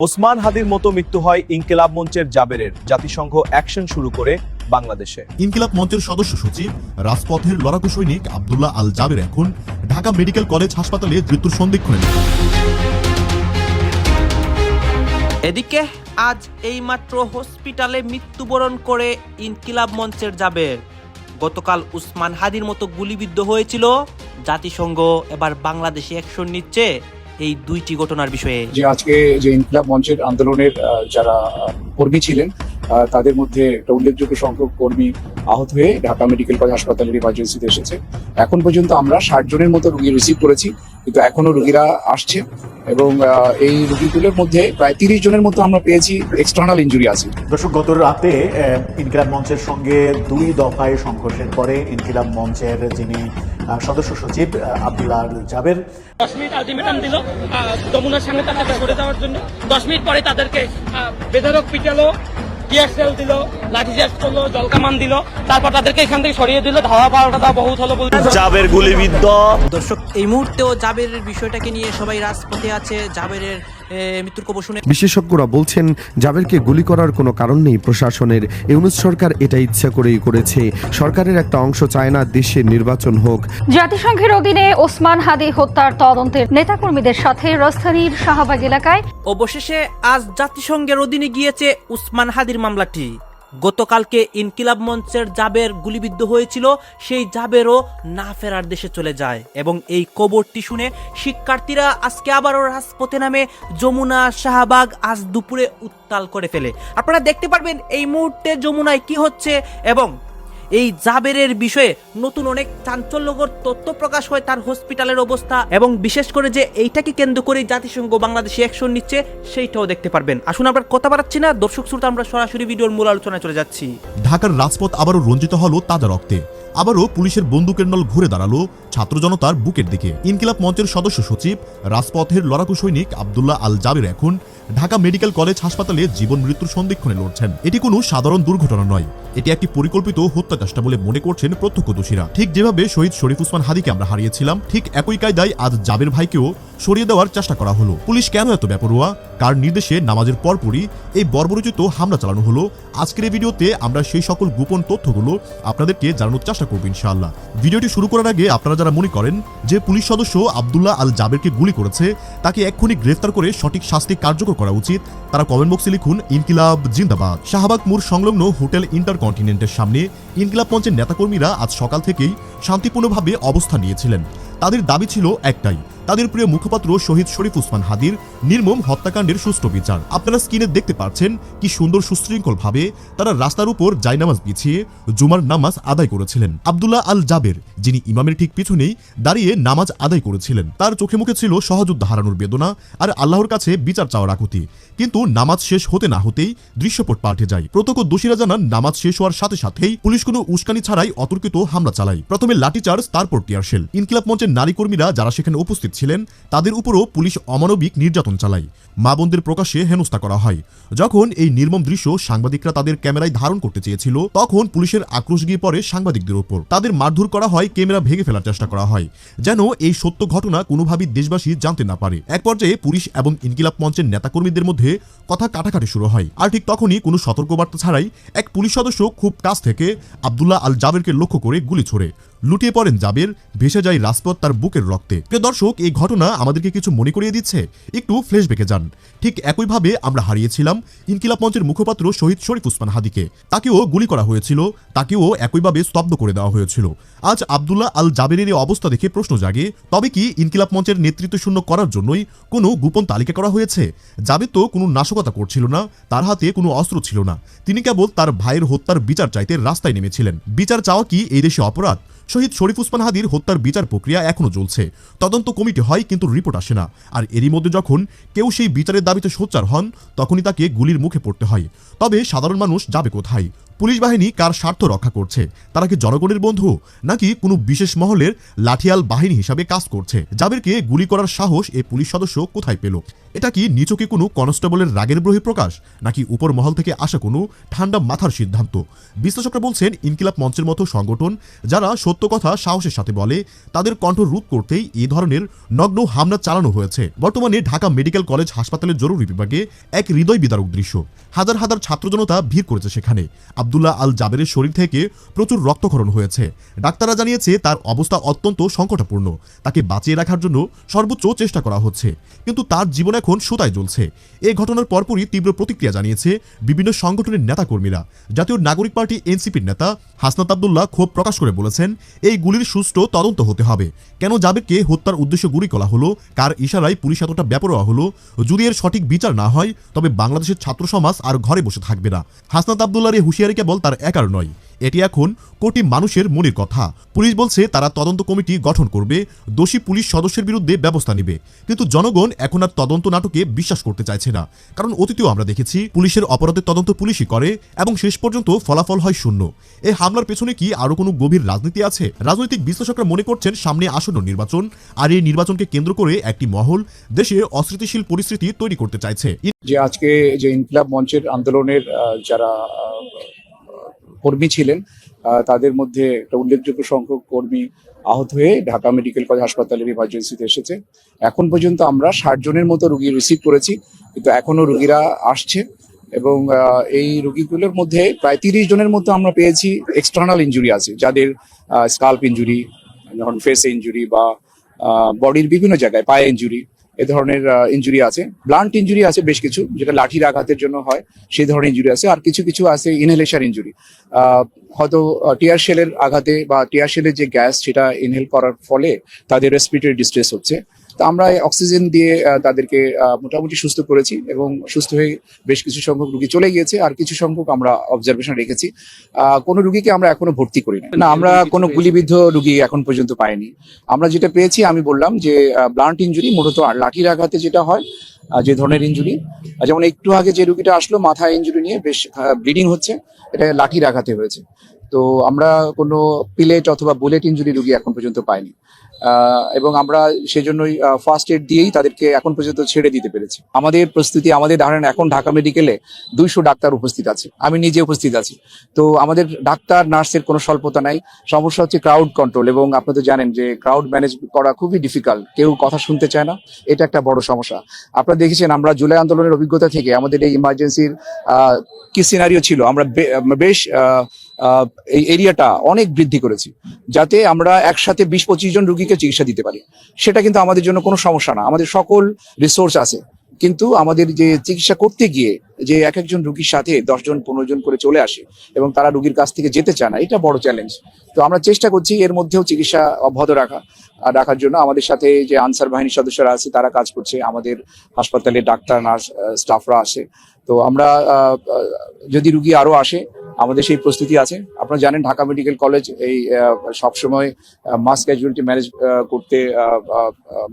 ওসমান হাদির মতো মৃত্যু হয় ইনকিলাব মঞ্চের জাবেরের, জাতিসংঘ অ্যাকশন শুরু করে বাংলাদেশে। ইনকিলাব মঞ্চের সদস্য সচিব রাজপথের লড়াকু সৈনিক আব্দুল্লাহ আল জাবের এখন ঢাকা মেডিকেল কলেজ হাসপাতালে মৃত্যুর সন্দিক্ষণে। এদিকে আজ এইমাত্র হসপিটালে মৃত্যুবরণ করে ইনকিলাব মঞ্চের জাবের। গতকাল উসমান হাদির মতো গুলিবিদ্ধ হয়েছিল। জাতিসংঘ এবার বাংলাদেশে অ্যাকশন নিচ্ছে এই দুইটি ঘটনার বিষয়ে। যে আজকে যে ইনকিলাব মঞ্চের আন্দোলনের যারা কর্মী ছিলেন তাদের মধ্যে একটা উল্লেখযোগ্য সংখ্যক কর্মী আহত হয়ে ঢাকা মেডিকেল কলেজ হাসপাতালের ইমার্জেন্সিতে এসেছে। এখন পর্যন্ত আমরা 60 জনের মতো রোগী রিসিভ করেছি, কিন্তু এখনো রোগীরা আসছে এবং এই রোগীগুলোর মধ্যে প্রায় 30 জনের মতো আমরা পেয়েছি এক্সটার্নাল ইনজুরি আছে। দর্শক, গত রাতে ইনকিলাব মঞ্চের সঙ্গে 2 দফায় সংঘর্ষের পরে ইনকিলাব মঞ্চের যিনি সদস্য সচিব আব্দুল্লাহ আল জাবের 10 মিনিট আলটিমেটাম দিল যমুনার সামনে তাদেরকে সরে যাওয়ার জন্য। 10 মিনিট পরে তাদেরকে বেধড়ক পিটালো, টিয়ারশেল দিল, লাঠিচার্জ করলো, জলকামান দিল, তারপর তাদেরকে এখান থেকে সরিয়ে দিল। ধাওয়া পাল্টা দেওয়া বহুত হলো বলতে। জাবের গুলিবিদ্ধ। দর্শক, এই মুহূর্তেও জাবেরের বিষয়টাকে নিয়ে সবাই রাজপথে আছে। জাবেরের মৃত্যুর খবর শুনে বিশেষজ্ঞরা বলছেন, জাবেরকে গুলি করার কোনো কারণ নেই প্রশাসনের। ইউনূস সরকার এটা ইচ্ছা করেই করেছে। সরকারের একটা অংশ চায় না দেশে নির্বাচন হোক। জাতিসংঘের অধীনে ওসমান হাদি হত্যার তদন্তের নেতাকর্মীদের সাথে রাজধানীর শাহবাগ এলাকায় অবশেষে আজ জাতিসংঘের অধীনে গিয়েছে উসমান হাদির মামলাটি। গতকালকে ইনকিলাব মঞ্চের জাবের গুলিবিদ্ধ হয়েছিল, সেই জাবেরও না ফেরার দেশে চলে যায় এবং এই খবরটি শুনে শিক্ষার্থীরা আজকে আবারও রাজপথে নামে যমুনা শাহবাগ আজ দুপুরে উত্তাল করে ফেলে। আপনারা দেখতে পারবেন এই মুহূর্তে যমুনায় কি হচ্ছে এবং এই জাবেরের বিষয়ে নতুন অনেক চাঞ্চল্যকর তথ্য প্রকাশ হয়, তার হসপিটালের অবস্থা এবং বিশেষ করে যে এইটাকে কেন্দ্র করে জাতিসংঘ বাংলাদেশে অ্যাকশন নিচ্ছে সেইটাও দেখতে পারবেন। আসুন আমরা কথা বাড়াচ্ছি না, দর্শক শ্রোতা, আমরা সরাসরি ভিডিওর মূল আলোচনায় চলে যাচ্ছি। ঢাকার রাজপথ আবারও রঞ্জিত হলো তাজা রক্তে। আবারও পুলিশের বন্দুকের নল ঘুরে দাঁড়ালো ছাত্র জনতার বুকের দিকে। ইনকিলাব মঞ্চের সদস্য সচিব রাজপথের লড়াকু সৈনিক আব্দুল্লাহ আল জাবের এখন ঢাকা মেডিকেল কলেজ হাসপাতালে জীবন মৃত্যুর সন্দিক্ষণে লড়ছেন। এটি কোনো সাধারণ দুর্ঘটনা নয়, এটি একটি পরিকল্পিত হত্যা চেষ্টা বলে মনে করছেন প্রত্যক্ষদর্শীরা। ঠিক যেভাবে শহীদ শরীফ উসমান হাদিকে আমরা হারিয়েছিলাম, ঠিক একই কায়দায় আজ জাবের ভাইকেও সরিয়ে দেওয়ার চেষ্টা করা হলো। পুলিশ কেন এত বেপরোয়া? কার নির্দেশে নামাজের পরপরই এই বর্বরোচিত হামলা চালানো হলো? আজকের এই ভিডিওতে আমরা সেই সকল গোপন তথ্যগুলো আপনাদেরকে জানানোর চেষ্টা করব ইনশাআল্লাহ। ভিডিওটি শুরু করার আগে আপনারা যারা মনে করেন যে পুলিশ সদস্য আব্দুল্লাহ আল জাবেরকে গুলি করেছে, তাকে এক্ষুনি গ্রেফতার করে সঠিক শাস্তি কার্যকর করা উচিত, তারা কমেন্ট বক্সে লিখুন ইনকিলাব জিন্দাবাদ। শাহবাগ মোড় সংলগ্ন হোটেল ইন্টারকন্টিনেন্টের সামনে ইনকিলাব মঞ্চের নেতাকর্মীরা আজ সকাল থেকেই শান্তিপূর্ণভাবে অবস্থান নিয়েছিলেন। তাদের দাবি ছিল একটাই, তাদের প্রিয় মুখপাত্র শহীদ শরীফ উসমান হাদির নির্মম হত্যাকাণ্ডের সুষ্ঠু বিচার। আপনারা স্ক্রিনে দেখতে পাচ্ছেন কি সুন্দর সুশৃঙ্খল ভাবে তারা রাস্তার উপর জায়নামাজ বিছিয়ে জুমার নামাজ আদায় করেছিলেন। আব্দুল্লাহ আল জাবের, যিনি ইমামের ঠিক পিছনেই দাঁড়িয়ে নামাজ আদায় করেছিলেন, তার চোখে মুখে ছিল সহযোদ্ধা হারানোর বেদনা আর আল্লাহর কাছে বিচার চাওয়ার আকুতি। কিন্তু নামাজ শেষ হতে না হতেই দৃশ্যপট পাল্টে যায়। প্রত্যক্ষদর্শীরা জানান, নামাজ শেষ হওয়ার সাথে সাথেই পুলিশ কোনো উস্কানি ছাড়াই অতর্কিত হামলা চালায়। প্রথমে লাঠিচার্জ, তারপর টিয়ারশেল। ইনকিলাব মঞ্চের নারী কর্মীরা যারা সেখানে উপস্থিত ছিলেন, তাদের উপরও পুলিশ অমানবিক নির্যাতন চালায়। মা বোনদের প্রকাশ্যে হেনস্থা করা হয়। যখন এই নির্মম দৃশ্য সাংবাদিকরা তাদের ক্যামেরায় ধারণ করতে চেয়েছিল, তখন পুলিশের আক্রোশ গিয়ে পড়ে সাংবাদিকদের উপর। তাদের মারধর করা হয়, ক্যামেরা ভেঙে ফেলার চেষ্টা করা হয়, যেন এই সত্য ঘটনা কোনোভাবেই দেশবাসী জানতে না পারে। এক পর্যায়ে পুলিশ এবং ইনকিলাব মঞ্চের নেতাকর্মীদের মধ্যে কথা কাটাকাটি শুরু হয়। আর ঠিক তখনই কোনো সতর্কবার্তা ছাড়াই এক পুলিশ সদস্য খুব কাছ থেকে আব্দুল্লাহ আল জাবেরকে লক্ষ্য করে গুলি ছোড়ে। লুটিয়ে পড়েন জাবের, ভেসে যায় রাজপথ তার বুকের রক্তে। প্রিয় দর্শক, এই ঘটনা আমাদেরকে কিছু মনে করিয়ে দিচ্ছে। একটু ফ্ল্যাশব্যাকে যান। ঠিক একইভাবে আমরা হারিয়েছিলাম ইনকিলাব মঞ্চের মুখপাত্র শহীদ শরীফ উসমান হাদিকে। তাকেও গুলি করা হয়েছিল, তাকেও একইভাবে স্তব্ধ করে দেওয়া হয়েছিল। আজ আব্দুল্লাহ আল জাবেরের এই অবস্থা দেখে প্রশ্ন জাগে, তবে কি ইনকিলাব মঞ্চের নেতৃত্ব শূন্য করার জন্যই কোনো গোপন তালিকা করা হয়েছে? জাবের তো কোনো নাশকতা করছিল না, তার হাতে কোনো অস্ত্র ছিল না। তিনি কেবল তার ভাইয়ের হত্যার বিচার চাইতে রাস্তায় নেমেছিলেন। বিচার চাওয়া কি এই দেশে অপরাধ? শহীদ শরীফ উসমান হাদির হত্যার বিচার প্রক্রিয়া এখনো চলছে। তদন্ত কমিটি হয়, কিন্তু রিপোর্ট আসে না। আর এরই মধ্যে যখন কেউ সেই বিচারের দাবিতে সোচ্চার হন, তখনই তাকে গুলির মুখে পড়তে হয়। তবে সাধারণ মানুষ যাবে কোথায়? পুলিশ বাহিনী কার স্বার্থ রক্ষা করছে? তারা কি জনগণের বন্ধু, নাকি কোনো বিশেষ মহলের লাঠিয়াল বাহিনী হিসাবে কাজ করছে? জাবেরকে গুলি করার সাহস এই পুলিশ সদস্য কোথায় পেল? এটা কি নিচকে কোনো কনস্টেবলের রাগের বহিঃপ্রকাশ, নাকি উপর মহল থেকে আসা কোনো ঠান্ডা মাথার সিদ্ধান্ত? বিশ্লেষকরা বলছেন, ইনকিলাব মঞ্চের মতো সংগঠন যারা সত্য কথা সাহসের সাথে বলে, তাদের কণ্ঠ রোধ করতেই এই ধরনের নগ্ন হামলা চালানো হয়েছে। বর্তমানে ঢাকা মেডিকেল কলেজ হাসপাতালের জরুরি বিভাগে এক হৃদয় বিদারক দৃশ্য। হাজার হাজার ছাত্র জনতা ভিড় করেছে সেখানে। আব্দুল্লাহ আল জাবেরের শরীর থেকে প্রচুর রক্তক্ষরণ হয়েছে। ডাক্তাররা জানিয়েছে তার অবস্থা অত্যন্ত সংকটাপূর্ণ। তাকে বাঁচিয়ে রাখার জন্য সর্বোচ্চ চেষ্টা করা হচ্ছে, কিন্তু তার জীবন এখন সুতায় জ্বলছে। এই ঘটনার পরপরই তীব্র প্রতিক্রিয়া জানিয়েছে বিভিন্ন সংগঠনের নেতাকর্মীরা। জাতীয় নাগরিক পার্টি এনসিপির নেতা হাসনাত আব্দুল্লাহ ক্ষোভ প্রকাশ করে বলেছেন, এই গুলির সুষ্ঠু তদন্ত হতে হবে। কেন জাবেরকে হত্যার উদ্দেশ্যে গুলি করা হলো, কার ইশারায় পুলিশ এতটা বেপরোয়া হলো? যদি এর সঠিক বিচার না হয়, তবে বাংলাদেশের ছাত্র সমাজ আর ঘরে বসে থাকবে না। হাসনাত আব্দুল্লাহর এই হুঁশিয়ারি কেবল তার একার নয়, এটি এখন কোটি মানুষের মনের কথা। পুলিশ বলছে তারা তদন্ত কমিটি গঠন করবে, দোষী পুলিশ সদস্যের বিরুদ্ধে ব্যবস্থা নেবে। কিন্তু জনগণ এখন আর তদন্ত নাটকে বিশ্বাস করতে চাইছে না, কারণ অতীতেও আমরা দেখেছি পুলিশের অপরাধের তদন্ত পুলিশই করে এবং শেষ পর্যন্ত ফলাফল হয় শূন্য। এই হামলার পেছনে কি আরো কোনো গভীর রাজনীতি আছে? রাজনৈতিক বিশ্লেষকরা মনে করছেন, সামনে আসন্ন নির্বাচন, আর এই নির্বাচনকে কেন্দ্র করে একটি মহল দেশে অস্থিতিশীল পরিস্থিতি তৈরি করতে চাইছে। যে আজকে যে ইনকিলাব মঞ্চের আন্দোলনের যারা কর্মী ছিলেন, তাদের মধ্যে একটা উল্লেখযোগ্য সংখ্যক কর্মী আহত হয়ে ঢাকা মেডিকেল কলেজ হাসপাতালের ইমার্জেন্সিতে এসেছে। এখন পর্যন্ত আমরা 60 জনের মতো রোগী রিসিভ করেছি, কিন্তু এখনো রোগীরা আসছে এবং এই রোগীগুলোর মধ্যে প্রায় 30 জনের মতো আমরা পেয়েছি এক্সটার্নাল ইনজুরি আছে, যাদের স্কাল্প ইনজুরি, যখন ফেস ইনজুরি বা বডির বিভিন্ন জায়গায় পায়ে ইনজুরি, এ ধরনের ইনজুরি আছে। ব্লান্ট ইনজুরি আছে বেশ কিছু, যেটা লাঠির আঘাতের জন্য হয়, সেই ধরনের ইনজুরি আছে। আর কিছু কিছু আছে ইনহেলেশন ইনজুরি, হয়তো টিয়ার শেলের আঘাতে বা টিয়ার শেলের যে গ্যাস সেটা ইনহেল করার ফলে তাদের রেসপিরেটরি ডিস্ট্রেস হচ্ছে। তো আমরা অক্সিজেন দিয়ে তাদেরকে মোটামুটি সুস্থ করেছি এবং সুস্থ হয়ে বেশ কিছু সংখ্যক রুগী চলে গিয়েছে, আর কিছু সংখ্যক আমরা অবজারভেশন রেখেছি। কোনো রুগীকে আমরা এখনো ভর্তি করি না। আমরা কোনো গুলিবিদ্ধ রুগী এখন পর্যন্ত পাইনি। আমরা যেটা পেয়েছি, আমি বললাম যে ব্লান্ট ইনজুরি, মূলত লাঠির আঘাতে যেটা হয়, যে ধরনের ইনজুরি, যেমন একটু আগে যে রুগীটা আসলো মাথায় ইনজুরি নিয়ে বেশ ব্লিডিং হচ্ছে, এটা লাঠির আঘাতে হয়েছে। তো আমরা কোনো পিলেট অথবা বুলেট ইনজুরি রুগী এখন পর্যন্ত পাইনি, এবং আমরা সেজন্যই ফার্স্ট এড দিয়েই তাদেরকে এখন পর্যন্ত ছেড়ে দিতে পেরেছি। আমাদের প্রস্তুতি, আমাদের ধরেন এখন ঢাকা মেডিকেলে 200 ডাক্তার উপস্থিত আছে, আমি নিজে উপস্থিত আছি। তো আমাদের ডাক্তার নার্সের কোনো স্বল্পতা নাই। সমস্যা হচ্ছে ক্রাউড কন্ট্রোল, এবং আপনি তো জানেন যে ক্রাউড ম্যানেজ করা খুবই ডিফিকাল্ট, কেউ কথা শুনতে চায় না, এটা একটা বড় সমস্যা। আপনারা দেখেছেন আমরা জুলাই আন্দোলনের অভিজ্ঞতা থেকে আমাদের এই ইমার্জেন্সির কি সিনারিও ছিল, আমরা বেশ এই এরিয়াটা অনেক বৃদ্ধি করেছি, যাতে আমরা একসাথে 20-25 জন রুগীকে চিকিৎসা দিতে পারি। সেটা কিন্তু আমাদের জন্য কোনো সমস্যা না, আমাদের সকল রিসোর্স আছে। কিন্তু আমাদের যে চিকিৎসা করতে গিয়ে যে এক একজন রুগীর সাথে 10 জন 15 জন করে চলে আসে এবং তারা রুগীর কাছ থেকে যেতে চায় না, এটা বড় চ্যালেঞ্জ। তো আমরা চেষ্টা করছি এর মধ্যেও চিকিৎসা অব্যাহত রাখার জন্য। আমাদের সাথে যে আনসার বাহিনীর সদস্যরা আছে তারা কাজ করছে, আমাদের হাসপাতালে ডাক্তার নার্স স্টাফরা আসে। তো আমরা যদি রুগী আরো আসে, আমাদের সেই প্রস্তুতি আছে। আপনারা জানেন ঢাকা মেডিকেল কলেজ এই সবসময় মাস ক্যাজুয়ালিটি ম্যানেজ করতে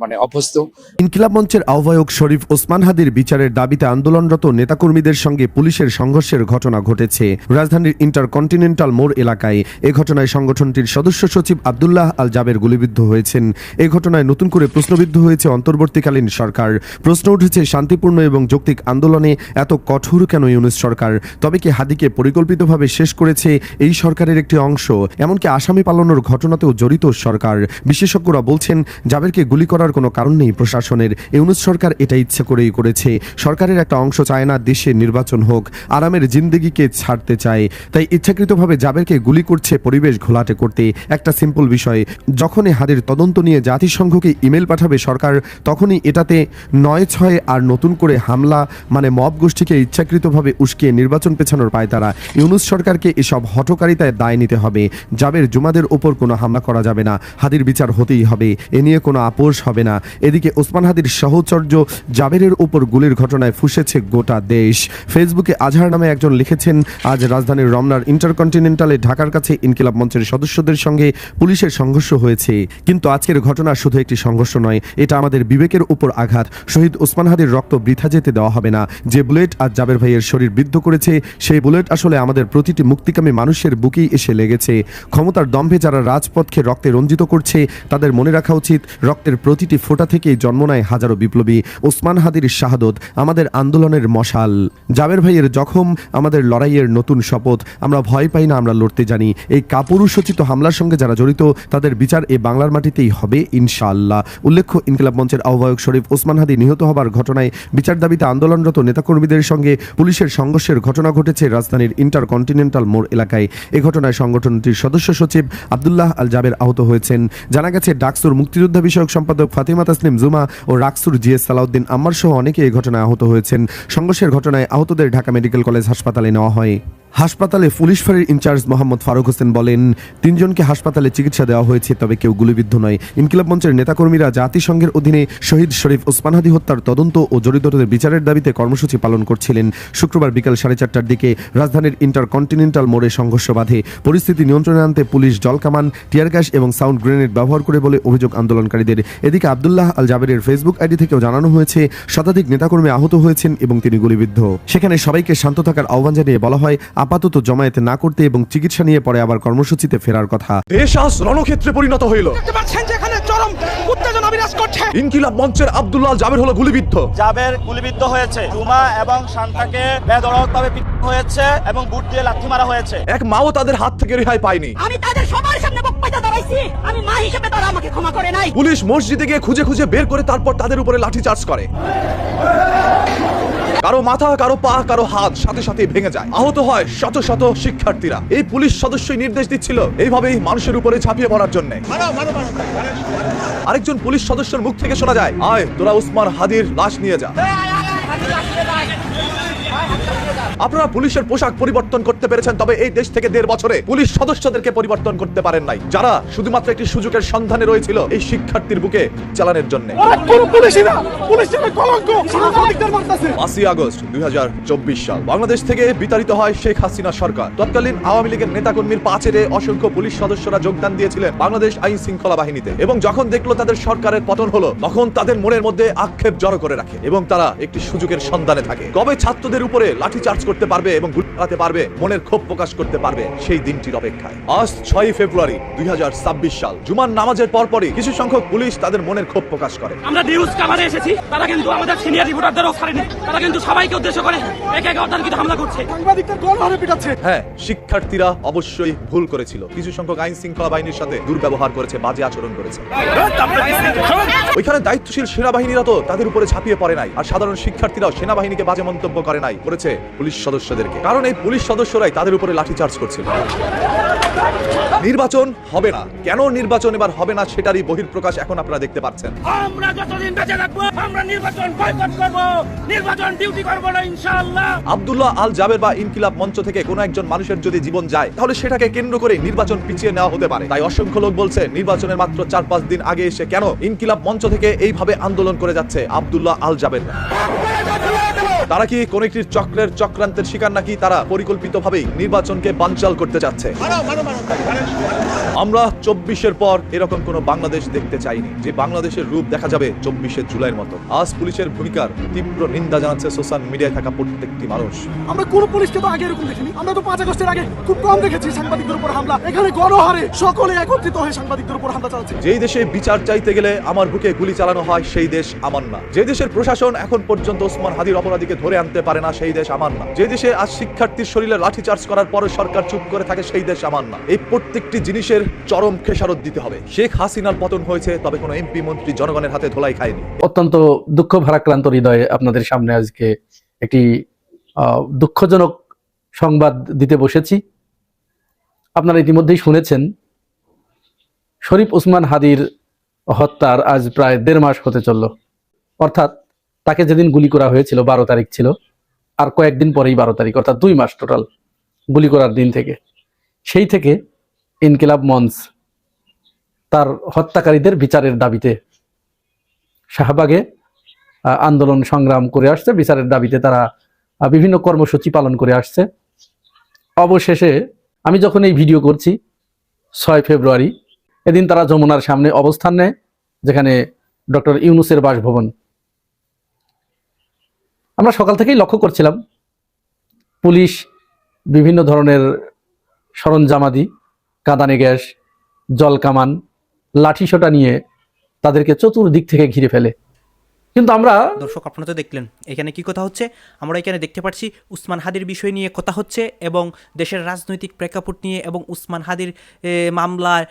মানে অভ্যস্ত। ইনকিলাব মঞ্চের আহ্বায়ক শরীফ ওসমান হাদির বিচারের দাবিতে আন্দোলনরত নেতাকর্মীদের সঙ্গে পুলিশের সংঘর্ষের ঘটনা ঘটেছে রাজধানীর ইন্টারকন্টিনেন্টাল মোড় এলাকায়। এ ঘটনায় সংগঠনটির সদস্য সচিব আব্দুল্লাহ আল জাবের গুলিবিদ্ধ হয়েছেন। এ ঘটনায় নতুন করে প্রশ্নবিদ্ধ হয়েছে অন্তর্বর্তীকালীন সরকার। প্রশ্ন উঠেছে, শান্তিপূর্ণ এবং যৌক্তিক আন্দোলনে এত কঠোর কেন ইউনূস সরকার? তবে কি হাদিকে পরিকল্পিতভাবে শেষ করেছে এই সরকারের একটি অংশ? এমনকি আসামি পালানোর ঘটনাতেও জড়িত সরকার। বিশেষজ্ঞরা বলছেন, জাবেরকে গুলি করার কোনো কারণ নেই প্রশাসনের। ইউনূস সরকার এটা ইচ্ছে করেই করেছে। সরকারের একটা অংশ চায় না দেশে নির্বাচন হোক, আরামের জিন্দেগিকে ছাড়তে চায়, তাই ইচ্ছাকৃতভাবে জাবেরকে গুলি করছে পরিবেশ ঘোলাটে করতে। একটা সিম্পল বিষয়, যখনই হাদির তদন্ত নিয়ে জাতিসংঘকে ইমেল পাঠাবে সরকার, তখনই এটাতে 9/6 আর নতুন করে হামলা, মানে মব গোষ্ঠীকে ইচ্ছাকৃতভাবে উস্কিয়ে নির্বাচন পেছানোর পায় তারা। ইউনূস সরকারকে এসব হঠকারী নির্দয়তায় দায় নিতে হবে। জাবের জুমাদের ওপর কোনো হামলা করা যাবে না, হাদির বিচার হতেই হবে, এ নিয়ে কোনো আপোষ হবে না। এদিকে ওসমান হাদির সহচর্য জাবেরের ওপর গুলির ঘটনায় ফুঁসেছে গোটা দেশ। ফেসবুকে আজহার নামে একজন লিখেছেন, আজ রাজধানীর রমনার ইন্টারকন্টিনেন্টালে ঢাকার কাছে ইনকিলাব মঞ্চের সদস্যদের সঙ্গে পুলিশের সংঘর্ষ হয়েছে। কিন্তু আজকের ঘটনা শুধু একটি সংঘর্ষ নয়, এটা আমাদের বিবেকের উপর আঘাত। শহীদ ওসমান হাদির রক্ত বৃথা যেতে দেওয়া হবে না। যে বুলেট আজ জাবের ভাইয়ের শরীর বিদ্ধ করেছে, সেই বুলেট আসলে আমাদের প্রতিটি মুক্তিকামী মানুষের বুকেই এসে লেগেছে। ক্ষমতার দম্ভে যারা রাজপথকে রক্তে রঞ্জিত করছে, তাদের মনে রাখা উচিত, রক্তের প্রতিটি ফোঁটা থেকেই জন্ম নেয় হাজারো বিপ্লবী। ওসমান হাদির শাহাদত আমাদের আন্দোলনের মশাল, জাবের ভাইয়ের জখম আমাদের লড়াইয়ের নতুন শপথ। আমরা ভয় পাই না, আমরা লড়তে জানি। এই কাপুরুষোচিত হামলার সঙ্গে যারা জড়িত, তাদের বিচার এই বাংলার মাটিতেই হবে ইনশাআল্লাহ। উল্লেখ্য, ইনকিলাব মঞ্চের আহ্বায়ক শরীফ ওসমান হাদি নিহত হবার ঘটনায় বিচার দাবিতে আন্দোলনরত নেতাকর্মীদের সঙ্গে পুলিশের সংঘর্ষের ঘটনা ঘটেছে রাজধানীর ইন্টারকন্টিনেন্টাল মোড় এলাকায়। এ ঘটনায় সংগঠনটির সদস্য সচিব আব্দুল্লাহ আল জাবের আহত হয়েছেন। জানা গেছে, ডাকসুর মুক্তিযোদ্ধা বিষয়ক সম্পাদক ফাতিমা তাসনিম জুমা ও রাকসুর জিএস সালাউদ্দিন আম্মার সহ অনেকে এই ঘটনায় আহত হয়েছেন। সংঘর্ষের ঘটনায় আহতদের ঢাকা মেডিকেল কলেজ হাসপাতালে নেওয়া হয়। হাসপাতালে পুলিশ ফাঁড়ির ইনচার্জ মোহাম্মদ ফারুক হোসেন বলেন, 3 জনকে হাসপাতালে চিকিৎসা দেওয়া হয়েছে, তবে কেউ গুলিবিদ্ধ নয়। ইনকিলাব মঞ্চের নেতাকর্মীরা জাতিসংঘের অধীনে শহীদ শরীফ ওসমান হাদি হত্যার তদন্ত ও জড়িতদের বিচারের দাবিতে কর্মসূচি পালন করছিলেন। শুক্রবার বিকাল 4:30টার দিকে রাজধানীর ইন্টারকন্টিনেন্টাল মোড়ে সংঘর্ষ বাধে। পরিস্থিতি নিয়ন্ত্রণে আনতে পুলিশ জলকামান, টিয়ার গ্যাস এবং সাউন্ড গ্রেনেড ব্যবহার করে বলে অভিযোগ আন্দোলনকারীদের। এদিকে আব্দুল্লাহ আল জাবেরের ফেসবুক আইডি থেকেও জানানো হয়েছে, শতাধিক নেতাকর্মী আহত হয়েছেন এবং তিনি গুলিবিদ্ধ। সেখানে সবাইকে শান্ত থাকার আহ্বান জানিয়ে বলা হয়, আপাতত জমায়েত না করতে এবং চিকিৎসা নিয়ে পরে আবার কর্মসূচিতে ফেরার কথা। দেশ আজ রণক্ষেত্রে পরিণত হইল। যেখানে চরম উত্তেজনা বিরাজ করছে, ইনকিলাব মঞ্চের আব্দুল্লাহ আল জাবের হলো গুলিবিদ্ধ। জাবের গুলিবিদ্ধ হয়েছে, জুমা এবং শান্তাকে বেধড়কভাবে পিটানো হয়েছে এবং বুট দিয়ে লাথি মারা হয়েছে। এক মাও তাদের হাত থেকে রেহাই পায়নি। আমি তাদের সবার সামনে বক্তব্য দাঁড়াইছি, আমি মা হিসেবে তারা আমাকে ক্ষমা করে নাই। পুলিশ মসজিদে গিয়ে খুঁজে খুঁজে বের করে তারপর তাদের উপরে লাঠিচার্জ করে। কারো মাথা, কারো পা, কারো হাত সাথে সাথে ভেঙে যায়। আহত হয় শত শত শিক্ষার্থীরা। এই পুলিশ সদস্যই নির্দেশ দিচ্ছিল এইভাবেই মানুষের উপরে ঝাঁপিয়ে পড়ার জন্য। আরেকজন পুলিশ সদস্যের মুখ থেকে শোনা যায়, আয় তোরা ওসমান হাদির লাশ নিয়ে যা। আপনারা পুলিশের পোশাক পরিবর্তন করতে পেরেছেন, তবে এই দেশ থেকে 1.5 বছরে পুলিশ সদস্যদেরকে পরিবর্তন করতে পারেন নাই, যারা শুধুমাত্র একটি সুযোগের সন্ধানে রয়েছিল এই শিক্ষার্থীর বুকে চালানোর জন্য। 5ই আগস্ট 2024 সাল বাংলাদেশ থেকে বিতাড়িত হয় শেখ হাসিনা সরকার। তৎকালীন আওয়ামী লীগের নেতাকর্মীর পাচেরে অসংখ্য পুলিশ সদস্যরা যোগদান দিয়েছিলেন বাংলাদেশ আইন শৃঙ্খলা বাহিনীতে, এবং যখন দেখলো তাদের সরকারের পতন হলো, তখন তাদের মনের মধ্যে আক্ষেপ জড়ো করে রাখে এবং তারা একটি সুযোগের সন্ধানে থাকে। কবে ছাত্রদের উপরে লাঠিচার্জ করতে পারবে এবং গুলি চালাতে পারবে, মনের ক্ষোভ প্রকাশ করতে পারবে, সেই দিনটির অপেক্ষায়। আজ 6ই ফেব্রুয়ারি 2026 সাল জুমার নামাজের পরপরই কিছু সংখ্যক পুলিশ তাদের মনের ক্ষোভ প্রকাশ করে। আমরা নিউজ কাভারে এসেছি, তারা কিন্তু আমাদের সিনিয়র রিপোর্টারদেরও ছাড়েনি, তারা কিন্তু সবাইকে উদ্দেশ্য করে একে একে অতর্কিত হামলা করছে, সাংবাদিকদের গণহারে পিটাচ্ছে। হ্যাঁ, শিক্ষার্থীরা অবশ্যই ভুল করেছিল। কিছু সংখ্যক আইন শৃঙ্খলা বাহিনীর সাথে দুর্ব্যবহার করেছে, বাজে আচরণ করেছে। ওইখানে দায়িত্বশীল সেনাবাহিনীরা তো তাদের উপরে ঝাঁপিয়ে পড়ে নাই, আর সাধারণ শিক্ষার্থীরাও সেনাবাহিনীকে বাজে মন্তব্য করে নাই, করেছে পুলিশ সদস্যদেরকে। কারণ এই পুলিশ সদস্যরাই তাদের উপরে লাঠিচার্জ করছিল। নির্বাচন হবে না, কেন নির্বাচন এবার হবে না সেটারই বহিঃপ্রকাশ এখন আপনারা দেখতে পাচ্ছেন। আমরা যতদিন বেঁচে থাকবো আমরা নির্বাচন বয়কট করব, নির্বাচন ডিউটি করব না ইনশাআল্লাহ। আব্দুল্লাহ আল জাবের বা ইনকিলাব মঞ্চ থেকে কোনো একজন মানুষের যদি জীবন যায়, তাহলে সেটাকে কেন্দ্র করে নির্বাচন পিছিয়ে নেওয়া হতে পারে। তাই অসংখ্য লোক বলছে, নির্বাচনের মাত্র 4-5 দিন আগে এসে কেন ইনকিলাব মঞ্চ থেকে এইভাবে আন্দোলন করে যাচ্ছে আব্দুল্লাহ আল জাবের? তারা কি কোন একটি চক্রান্তের শিকার, নাকি তারা পরিকল্পিতভাবেই নির্বাচনকে বানচাল করতে যাচ্ছে? আমরা 24-এর পর এরকম কোন বাংলাদেশ দেখতে চাইনি, যে বাংলাদেশের রূপ দেখা যাবে 24শে জুলাইয়ের মতো। আজ পুলিশের ভূমিকার তীব্র নিন্দা জানাচ্ছে সোশ্যাল মিডিয়ায় থাকা প্রত্যেকটি মানুষ। আমরা কোন পুলিশকে তো আগে এরকম দেখিনি। আমরা তো 5 আগস্টের আগে খুব কম দেখেছি সাংবাদিকদের উপর হামলা। এখানে গণহারে সকলে একত্রিত হয়ে সাংবাদিকদের উপর হামলা চালাচ্ছে। যেই দেশে বিচার চাইতে গেলে আমার বুকে গুলি চালানো হয়, সেই দেশ আমার না। যে দেশের প্রশাসন এখন পর্যন্ত ওসমান হাদির অপরাধীকে ধরে আনতে পারে না, সেই দেশ আমার না। যে দেশে আজ শিক্ষার্থীর শরীরে লাঠিচার্জ করার পরে সরকার চুপ করে থাকে, সেই দেশ আমার না। এই প্রত্যেকটি জিনিসের চরম খেসারত দিতে হবে। শেখ হাসিনার পতন হয়েছে, তবে কোনো এমপি মন্ত্রী জনগণের হাতে ধোলাই খায়নি। অত্যন্ত দুঃখ ভারাক্রান্ত হৃদয়ে আপনাদের সামনে আজকে একটি দুঃখজনক সংবাদ দিতে বসেছি। আপনারা ইতিমধ্যেই শুনেছেন, শরীফ ওসমান হাদির হত্যার আজ প্রায় 1.5 মাস হতে চলল। অর্থাৎ তাকে যেদিন গুলি করা হয়েছিল 12 তারিখ ছিল, আর কয়েকদিন পরেই 12 তারিখ, অর্থাৎ 2 মাস টোটাল গুলি করার দিন থেকে। সেই থেকে ইনকিলাব মঞ্চ তার হত্যাকারীদের বিচারের দাবিতে শাহবাগে আন্দোলন সংগ্রাম করে আসছে, বিচারের দাবিতে তারা বিভিন্ন কর্মসূচি পালন করে আসছে। অবশেষে আমি যখন এই ভিডিও করছি 6 ফেব্রুয়ারি, এদিন তারা যমুনার সামনে অবস্থান নেয়, যেখানে ডক্টর ইউনূসের বাসভবন। আমরা সকাল থেকেই লক্ষ্য করছিলাম পুলিশ বিভিন্ন ধরনের সরঞ্জামাদি, কাঁদানে গ্যাস, জল কামান, লাঠিসোঁটা নিয়ে তাদেরকে চতুর্দিক থেকে ঘিরে ফেলে। কিন্তু আমরা দর্শক আপনারা তো দেখলেন এখানে কি কথা হচ্ছে। আমরা এখানে দেখতে পাচ্ছি উসমান হাদির বিষয় নিয়ে কথা হচ্ছে এবং দেশের রাজনৈতিক প্রেক্ষাপট নিয়ে এবং উসমান হাদির মামলার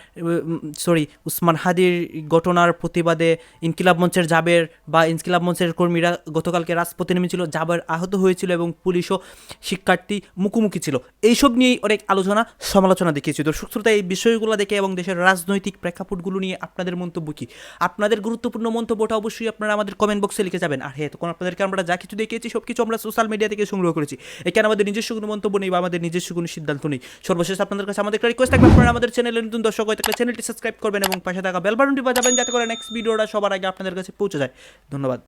উসমান হাদির ঘটনার প্রতিবাদে ইনকিলাব মঞ্চের জাবের বা ইনকিলাব মঞ্চের কর্মীরা গতকালকে রাজপথে নেমেছিল, জাবের আহত হয়েছিল এবং পুলিশও শিক্ষার্থী মুখোমুখি ছিল। এইসব নিয়েই অনেক আলোচনা সমালোচনা দেখিয়েছি। দর্শক শ্রোতা, এই বিষয়গুলো দেখে এবং দেশের রাজনৈতিক প্রেক্ষাপটগুলো নিয়ে আপনাদের মন্তব্য কি? আপনাদের গুরুত্বপূর্ণ মন্তব্যটা অবশ্যই আপনারা আমাদের কমেন্ট বক্সে লিখে যাবেন। আর হ্যাঁ, তখন আপনাদেরকে আমরা যা কিছু দেখিয়েছি সব কিছু আমরা সোশ্যাল মিডিয়া থেকে সংগ্রহ করেছি। এখানে আমাদের নিজস্ব কোনো মন্তব্য নেই বা আমাদের নিজস্ব কোনো সিদ্ধান্ত নেই। সর্বশেষ আপনাদের কাছে আমাদের একটা রিকোয়েস্ট থাকবে, আপনারা আমাদের চ্যানেলে নতুন দর্শক হয়ে থাকলে চ্যানেলটি সাবস্ক্রাইব করবেন এবং পাশে থাকা বেল বাটনটি বাজাবেন যাতে করে নেক্সট ভিডিওটা সবার আগে আপনাদের কাছে পৌঁছে যায়। ধন্যবাদ।